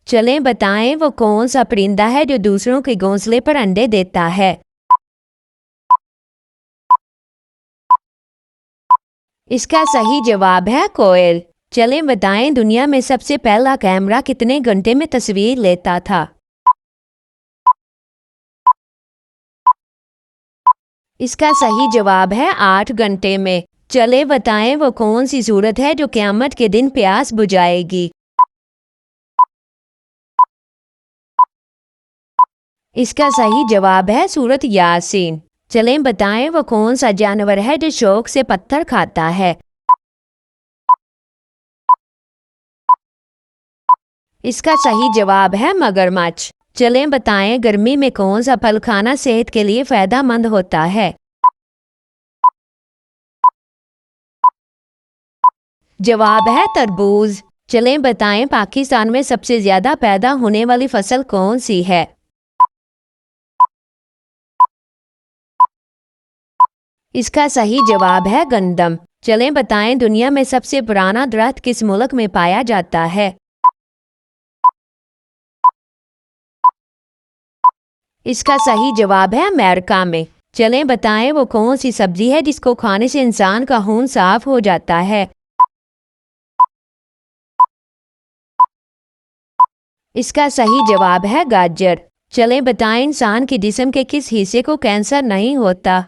चलें बताएं वो कौन सा परिंदा है जो दूसरों के घोंसले पर अंडे देता है। इसका सही जवाब है कोयल। चलें बताएं दुनिया में सबसे पहला कैमरा कितने घंटे में तस्वीर लेता था। इसका सही जवाब है 8 घंटे में। चले बताएं वो कौन सी सूरत है जो क़यामत के दिन प्यास बुझाएगी। इसका सही जवाब है सूरत यासीन। चलें बताएं वो कौन सा जानवर है जो शौक से पत्थर खाता है। इसका सही जवाब है मगरमच्छ। चलें बताएं गर्मी में कौन सा फल खाना सेहत के लिए फायदेमंद होता है। जवाब है तरबूज। चलें बताएं पाकिस्तान में सबसे ज्यादा पैदा होने वाली फसल कौन सी है। इसका सही जवाब है गंदम। चलें बताएं दुनिया में सबसे पुराना दरख्त किस मुल्क में पाया जाता है। इसका सही जवाब है अमेरिका में। चलें बताएं वो कौन सी सब्जी है जिसको खाने से इंसान का खून साफ हो जाता है। इसका सही जवाब है गाजर। चलें बताएं इंसान के जिस्म के किस हिस्से को कैंसर नहीं होता।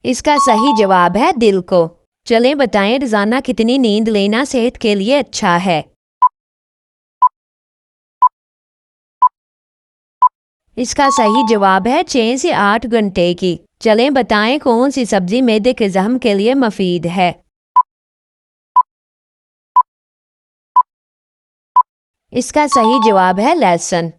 इसका सही जवाब है दिल को। चलें बताएं रोजाना कितनी नींद लेना सेहत के लिए अच्छा है। इसका सही जवाब है 6 से 8 घंटे की। चलें बताएं कौन सी सब्जी मैदे के जख्म के लिए मुफीद है। इसका सही जवाब है लहसुन।